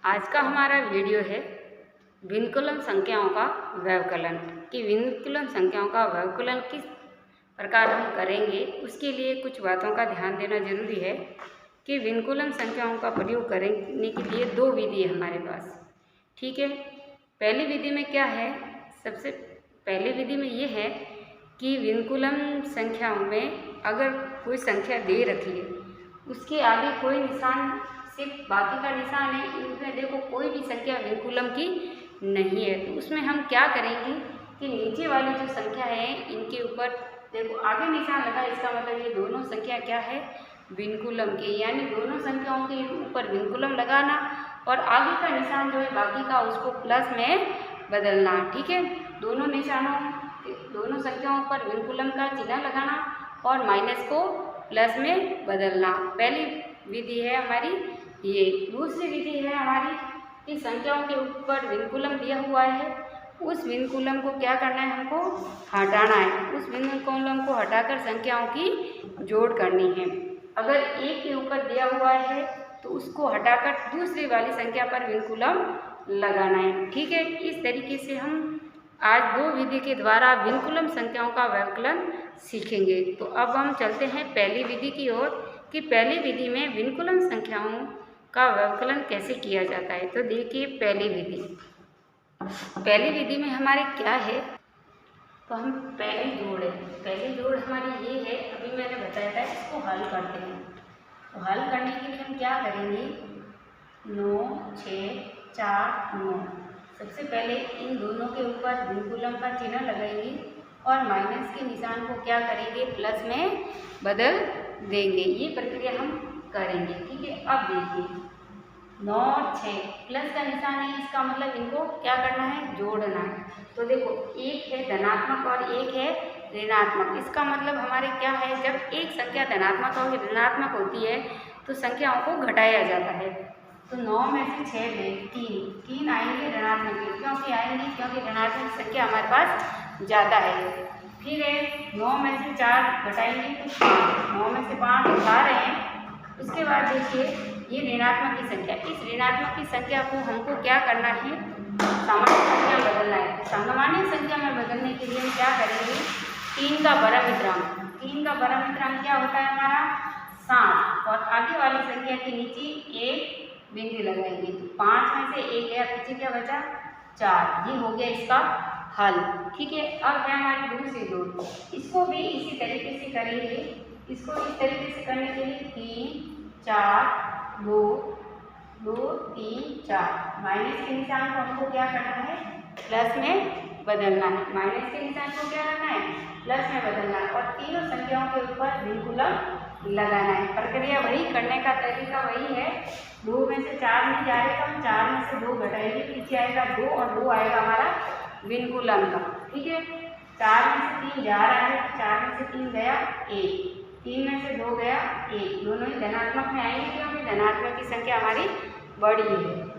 आज का हमारा वीडियो है विनकुलम संख्याओं का व्यवकलन कि विनकुलम संख्याओं का व्यवकलन किस प्रकार हम करेंगे। उसके लिए कुछ बातों का ध्यान देना जरूरी है कि विनकुलम संख्याओं का प्रयोग करने के लिए दो विधि है हमारे पास। ठीक है, पहली विधि में क्या है, सबसे पहली विधि में ये है कि विनकुलम संख्याओं में अगर कोई संख्या दे रखी है उसके आगे कोई निशान, सिर्फ बाकी का निशान है, इनमें देखो कोई भी संख्या विनकुलम की नहीं है, तो उसमें हम क्या करेंगे कि नीचे वाली जो संख्या है इनके ऊपर देखो आगे निशान लगा, इसका मतलब ये दोनों संख्या क्या है, विनकुलम की, यानी दोनों संख्याओं के ऊपर विनकुलम लगाना और आगे का निशान जो है बाकी का उसको प्लस में बदलना। ठीक है, दोनों निशानों दोनों संख्याओं पर विनकुलम का चिन्ह लगाना और माइनस को प्लस में बदलना, पहली विधि है हमारी ये। दूसरी विधि है हमारी कि संख्याओं के ऊपर विनकुलम दिया हुआ है, उस विनकुलम को क्या करना है, हमको हटाना है। उस विनकुलम को हटाकर संख्याओं की जोड़ करनी है। अगर एक के ऊपर दिया हुआ है तो उसको हटाकर दूसरी वाली संख्या पर विनकुलम लगाना है। ठीक है, इस तरीके से हम आज दो विधि के द्वारा विनकुलम संख्याओं का व्यवकलन सीखेंगे। तो अब हम चलते हैं पहली विधि की ओर कि पहली विधि में विनकुलम संख्याओं का व्यवकलन कैसे किया जाता है। तो देखिए पहली विधि में हमारे क्या है, तो हम पहली जोड़ हमारी ये है, अभी मैंने बताया था, इसको हल करते हैं। तो हल करने के लिए हम क्या करेंगे, 9 6 4 9, सबसे पहले इन दोनों के ऊपर विनकुलम का चिन्ह लगाएंगे और माइनस के निशान को क्या करेंगे, प्लस में बदल देंगे। ये प्रक्रिया हम करेंगे। ठीक है, अब देखिए 9 6 प्लस का निशान है, इसका मतलब इनको क्या करना है, जोड़ना है। तो देखो एक है धनात्मक और एक है ऋणात्मक, इसका मतलब हमारे क्या है, जब एक संख्या धनात्मक और ऋणात्मक होती है तो संख्याओं को घटाया जाता है। तो 9 में से 6 में 3 आएंगे ऋणात्मक के, क्योंकि ऋणात्मक संख्या हमारे पास ज़्यादा है। फिर है 9 में से 4 घटाएंगे तो 5, 9 में से 5 उठा रहे हैं। उसके बाद देखिए ये ऋणात्मक की संख्या, इस ऋणात्मक की संख्या को हमको क्या करना है, सामान्य संख्या में बदलना है। सामान्य संख्या में बदलने के लिए हम क्या करेंगे, 3 का परमित्रांक क्या होता है हमारा 7, और आगे वाली संख्या के नीचे एक बिंदु लगाएंगे। तो 5 में से 1 गया, पीछे क्या बचा 4, ये हो गया इसका हल। ठीक है, अब है हमारी दूसरी जोड़, इसको भी इसी तरीके से करेंगे। इसको इस तरीके से करने के लिए 3 4 2 2 3 4, माइनस के निशान को हमको क्या करना है, प्लस में बदलना है। माइनस के निशान को क्या करना है, प्लस में बदलना है और तीनों संख्याओं के ऊपर विनकुलम लगाना है। प्रक्रिया वही, करने का तरीका वही है। 2 में से 4 नहीं जा रहे तो हम 4 में से 2 घटाएंगे, पीछे आएगा 2 और 2 आएगा हमारा विनकुलम का। ठीक है, 4 में से 3 जा रहा है, 4 में से 3 गया 1, 3 में से 2 गया 1, दोनों ही धनात्मक में आएंगे क्योंकि धनात्मक की संख्या हमारी बड़ी है।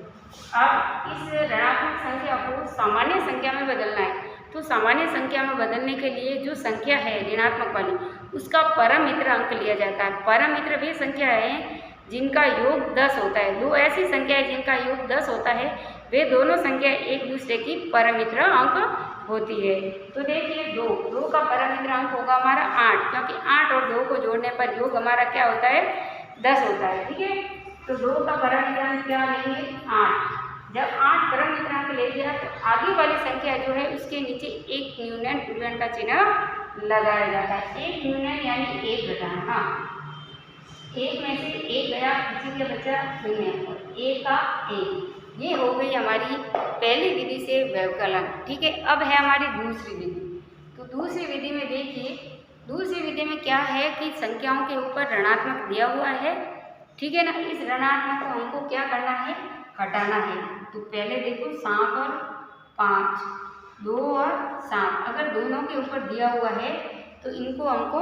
अब इस ऋणात्मक संख्या को सामान्य संख्या में बदलना है। तो सामान्य संख्या में बदलने के लिए जो संख्या है ऋणात्मक वाली, उसका परम मित्र अंक लिया जाता है। परम मित्र वे संख्या है जिनका योग 10 होता है। दो ऐसी संख्या है जिनका योग 10 होता है, वे दोनों संख्या एक दूसरे की परम मित्र अंक होती है। तो देखिए 2 का परम मित्र अंक होगा हमारा 8, क्योंकि 8 और 2 को जोड़ने पर योग हमारा क्या होता है, 10 होता है। ठीक है, तो 2 का परम मित्र अंक क्या लेंगे, 8। जब 8 परम मित्र अंक ले लिया तो आगे वाली संख्या जो है उसके नीचे एक न्यूनन का चिन्ह लगाया जाता है। एक न्यूनन यानी एक घटाना। हाँ, 1 में से 1 गया, पीछे क्या बचा 0 और 1 का 1। ये हो गई हमारी पहली विधि से व्यवकलन। ठीक है, अब है हमारी दूसरी विधि। तो दूसरी विधि में देखिए, दूसरी विधि में क्या है कि संख्याओं के ऊपर ऋणात्मक दिया हुआ है। ठीक है ना, इस ऋणात्मक को हमको क्या करना है, हटाना है। तो पहले देखो 7 और 5, 2 और 7, अगर दोनों के ऊपर दिया हुआ है तो इनको हमको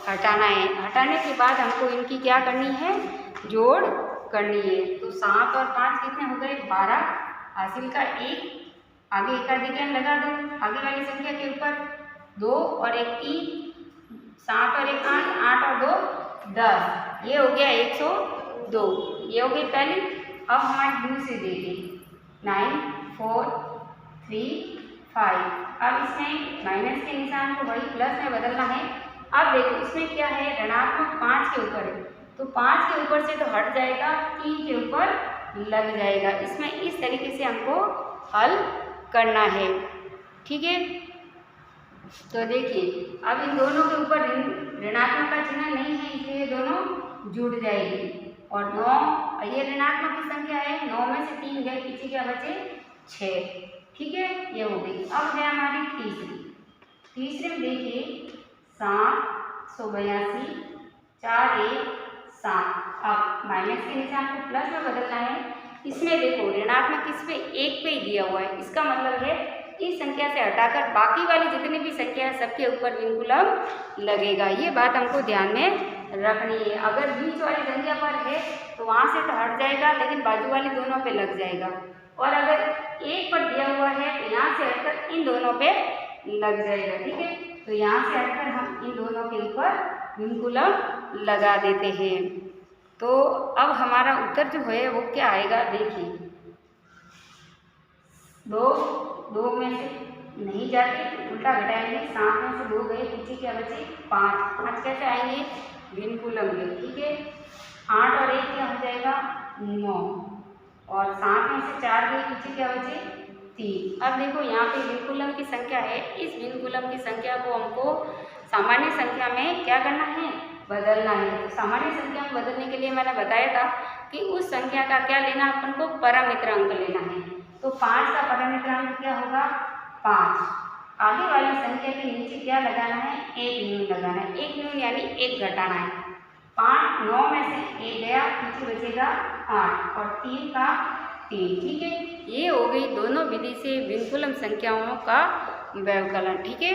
हटाना है। हटाने के बाद हमको इनकी क्या करनी है, जोड़ करनी है। तो 7 और 5 कितने हो गए, 12, हासिल का 1, आगे एकाधिकरण लगा दो, आगे वाली संख्या के ऊपर 2 और 1 3, 7 और 1 8, 8 और 2 10, ये हो गया 102। ये हो गई पहली अब हमारी दूसरी देखिए 9 4 3 5। अब इसमें माइनस के निशान को वही प्लस में बदलना है। अब देखो इसमें क्या है, ऋणात्मक 5 के ऊपर है तो 5 के ऊपर से तो हट जाएगा, 3 के ऊपर लग जाएगा। इसमें इस तरीके से हमको हल करना है, ठीक है। तो देखिए अब इन दोनों के ऊपर ऋणात्मक का चिन्ह नहीं है, इसलिए दोनों जुड़ जाएगी। और 9 ये ऋणात्मक की संख्या है, 9 में से 3 गए, पीछे क्या बचे 6, ठीक है, ये हो गई। अब है हमारी तीसरे में देखिए 7 182 4 1 7। अब माइनस के निशान को प्लस में बदलना है। इसमें देखो ऋणात्मक इस पे 1 पे ही दिया हुआ है, इसका मतलब है इस संख्या से हटाकर बाकी वाली जितनी भी संख्या है सबके ऊपर विनकुलम लगेगा। ये बात हमको ध्यान में रखनी है। अगर बीच वाली संख्या पर है तो वहाँ से तो हट जाएगा, लेकिन बाजू वाली दोनों पे लग जाएगा। और अगर 1 पर दिया हुआ है तो यहाँ से हटकर इन दोनों पे लग जाएगा, ठीक है। तो यहाँ से हटकर हम इन दोनों के ऊपर विनकुलम लगा देते हैं। तो अब हमारा उत्तर जो है वो क्या आएगा, देखिए 2 में से नहीं जाते तो उल्टा घटाएंगे, 7 में से 2 गए, पीछे क्या बचे 5 कैसे आएंगे विनकुलम में, ठीक है। 8 और 1 क्या हो जाएगा 9, और 7 में से 4 गए, पीछे क्या बचे 3। अब देखो यहाँ पे विनकुलम की संख्या है, इस विनकुलम की संख्या को हमको सामान्य संख्या में क्या करना है, बदलना है। तो सामान्य संख्या में बदलने के लिए मैंने बताया था कि उस संख्या का क्या लेना, अपन को परमित्र अंक लेना है। तो 5 का परमित्र अंक क्या होगा 5। आगे वाली संख्या के नीचे क्या लगाना है, 1 न्यून लगाना है। 1 न्यून यानी 1 घटाना है। 5 9 में से 1 गया, पीछे बचेगा 8 और 3 का 3, ठीक है। ये हो गई दोनों विधि से विनकुलम संख्याओं का व्यवकलन, ठीक है।